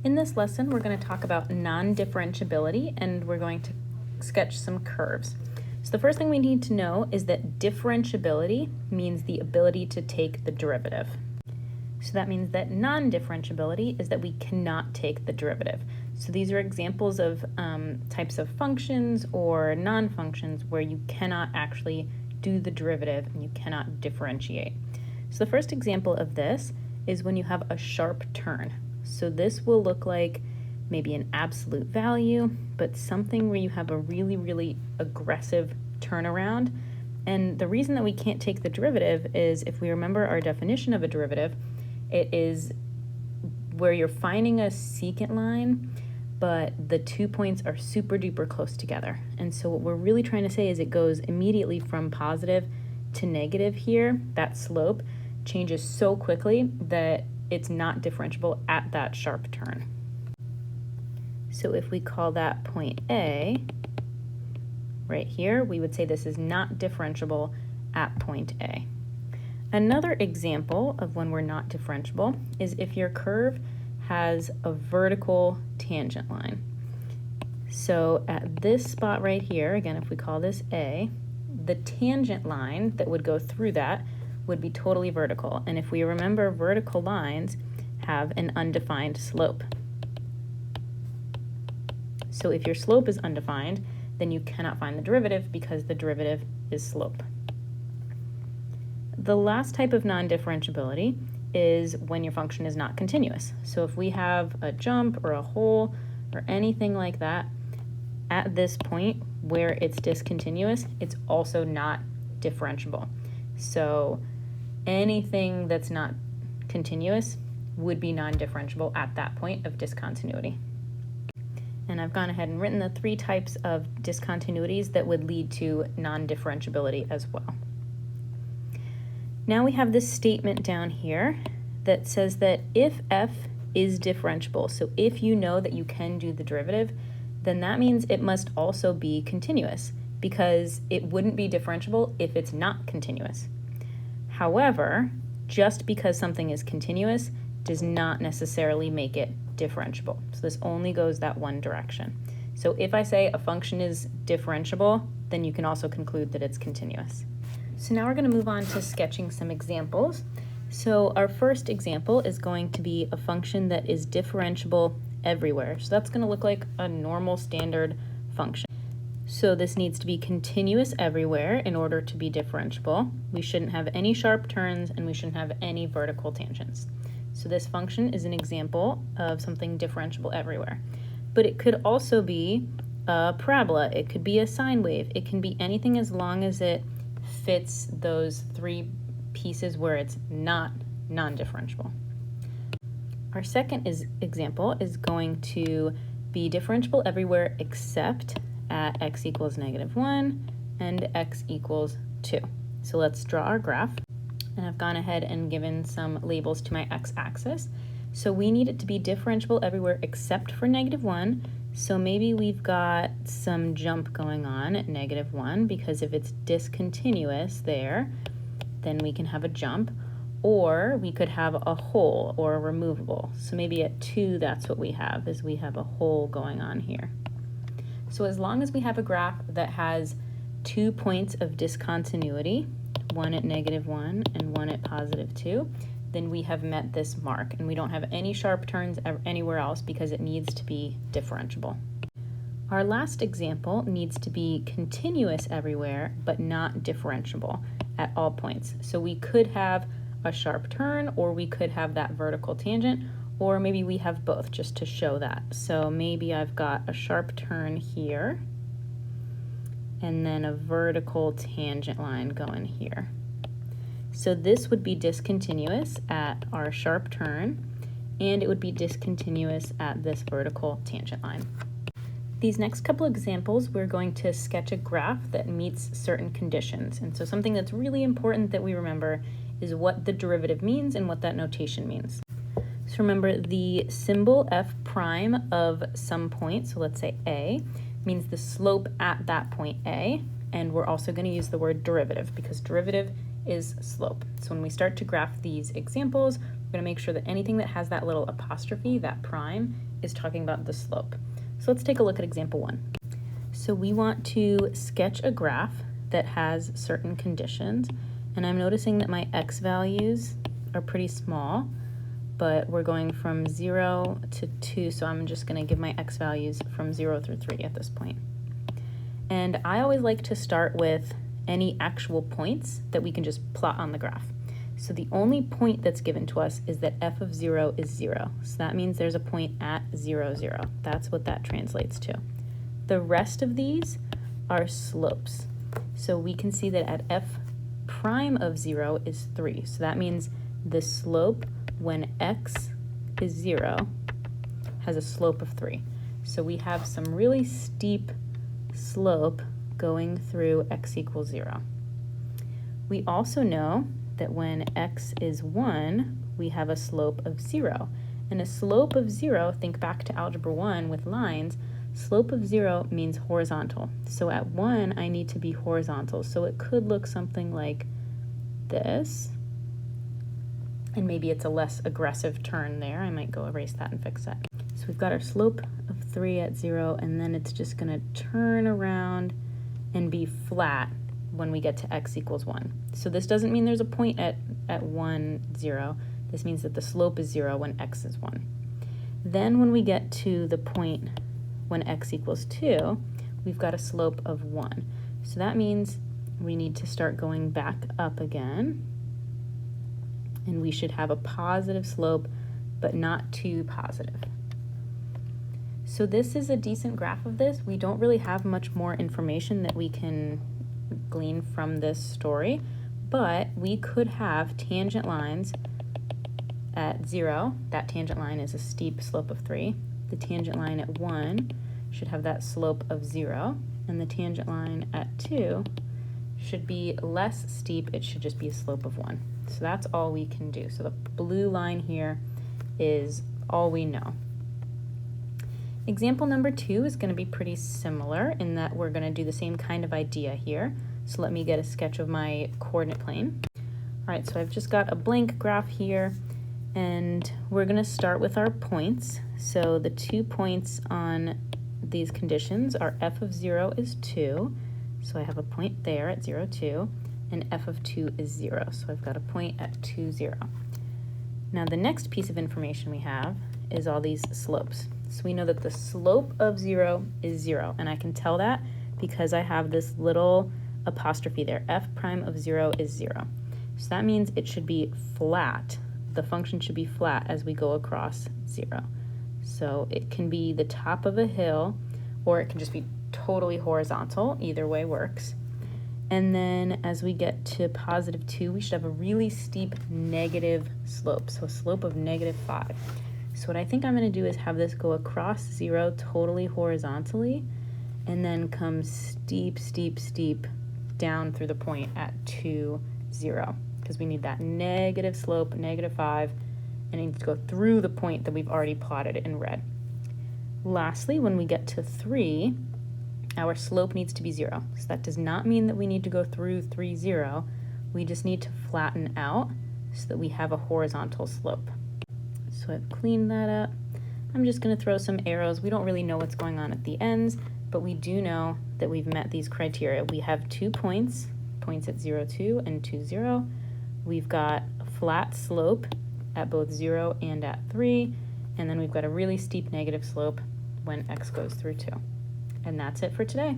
In this lesson, we're going to talk about non-differentiability, and we're going to sketch some curves. So the first thing we need to know is that differentiability means the ability to take the derivative. So that means that non-differentiability is that we cannot take the derivative. So these are examples of types of functions or non-functions where you cannot actually do the derivative and you cannot differentiate. So the first example of this is when you have a sharp turn. So this will look like maybe an absolute value, but something where you have a really, really aggressive turnaround. And the reason that we can't take the derivative is, if we remember our definition of a derivative, it is where you're finding a secant line, but the 2 points are super duper close together. And so what we're really trying to say is it goes immediately from positive to negative here. That slope changes so quickly that it's not differentiable at that sharp turn. So if we call that point A, right here, we would say this is not differentiable at point A. Another example of when we're not differentiable is if your curve has a vertical tangent line. So at this spot right here, again, if we call this A, the tangent line that would go through that would be totally vertical. And if we remember, vertical lines have an undefined slope. So if your slope is undefined, then you cannot find the derivative because the derivative is slope. The last type of non-differentiability is when your function is not continuous. So if we have a jump or a hole or anything like that, at this point where it's discontinuous, it's also not differentiable. So anything that's not continuous would be non-differentiable at that point of discontinuity. And I've gone ahead and written the 3 types of discontinuities that would lead to non-differentiability as well. Now we have this statement down here that says that if f is differentiable, so if you know that you can do the derivative, then that means it must also be continuous, because it wouldn't be differentiable if it's not continuous. However, just because something is continuous does not necessarily make it differentiable. So this only goes that one direction. So if I say a function is differentiable, then you can also conclude that it's continuous. So now we're going to move on to sketching some examples. So our first example is going to be a function that is differentiable everywhere. So that's going to look like a normal standard function. So this needs to be continuous everywhere in order to be differentiable. We shouldn't have any sharp turns and we shouldn't have any vertical tangents. So this function is an example of something differentiable everywhere. But it could also be a parabola, it could be a sine wave, it can be anything as long as it fits those 3 pieces where it's not non-differentiable. Our second example is going to be differentiable everywhere except at x equals -1 and x equals 2. So let's draw our graph. And I've gone ahead and given some labels to my x-axis. So we need it to be differentiable everywhere except for -1. So maybe we've got some jump going on at -1, because if it's discontinuous there, then we can have a jump. Or we could have a hole or a removable. So maybe at 2, that's what we have, is we have a hole going on here. So as long as we have a graph that has 2 points of discontinuity, one at -1 and one at +2, then we have met this mark, and we don't have any sharp turns anywhere else because it needs to be differentiable. Our last example needs to be continuous everywhere, but not differentiable at all points. So we could have a sharp turn, or we could have that vertical tangent, or maybe we have both, just to show that. So maybe I've got a sharp turn here, and then a vertical tangent line going here. So this would be discontinuous at our sharp turn, and it would be discontinuous at this vertical tangent line. These next couple examples, we're going to sketch a graph that meets certain conditions. And so something that's really important that we remember is what the derivative means and what that notation means. So remember, the symbol f prime of some point, so let's say A, means the slope at that point A, and we're also going to use the word derivative because derivative is slope. So when we start to graph these examples, we're going to make sure that anything that has that little apostrophe, that prime, is talking about the slope. So let's take a look at example 1. So we want to sketch a graph that has certain conditions, and I'm noticing that my x values are pretty small, but we're going from 0 to 2, so I'm just going to give my x values from 0 through 3 at this point. And I always like to start with any actual points that we can just plot on the graph. So the only point that's given to us is that f of 0 is 0. So that means there's a point at 0, 0. That's what that translates to. The rest of these are slopes. So we can see that at f prime of 0 is 3. So that means the slope when x is 0 has a slope of 3. So we have some really steep slope going through x equals 0. We also know that when x is 1, we have a slope of 0. And a slope of 0, think back to algebra 1 with lines, slope of 0 means horizontal. So at 1, I need to be horizontal. So it could look something like this. And maybe it's a less aggressive turn there. I might go erase that and fix that. So we've got our slope of 3 at 0, and then it's just going to turn around and be flat when we get to x equals 1. So this doesn't mean there's a point at 1, 0. This means that the slope is 0 when x is 1. Then when we get to the point when x equals 2, we've got a slope of 1. So that means we need to start going back up again, and we should have a positive slope, but not too positive. So this is a decent graph of this. We don't really have much more information that we can glean from this story, but we could have tangent lines at 0. That tangent line is a steep slope of 3. The tangent line at 1 should have that slope of 0, and the tangent line at 2 should be less steep. It should just be a slope of 1. So that's all we can do. So the blue line here is all we know. Example number 2 is going to be pretty similar in that we're going to do the same kind of idea here. So let me get a sketch of my coordinate plane. All right, so I've just got a blank graph here, and we're going to start with our points. So the 2 points on these conditions are f of 0 is 2. So I have a point there at 0, 2, and f of 2 is 0. So I've got a point at 2, 0. Now the next piece of information we have is all these slopes. So we know that the slope of 0 is 0, and I can tell that because I have this little apostrophe there. F prime of 0 is 0. So that means it should be flat. The function should be flat as we go across 0. So it can be the top of a hill, or it can just be totally horizontal. Either way works. And then as we get to positive 2, we should have a really steep negative slope, so a slope of -5. So what I think I'm going to do is have this go across 0 totally horizontally, and then come steep, steep, steep down through the point at 2, 0, because we need that negative slope, -5, and it needs to go through the point that we've already plotted in red. Lastly, when we get to 3, our slope needs to be 0. So that does not mean that we need to go through 3, 0. We just need to flatten out so that we have a horizontal slope. So I've cleaned that up. I'm just going to throw some arrows. We don't really know what's going on at the ends, but we do know that we've met these criteria. We have 2 points, points at 0, 2 and 2, 0. We've got a flat slope at both 0 and at 3, and then we've got a really steep negative slope when x goes through 2. And that's it for today.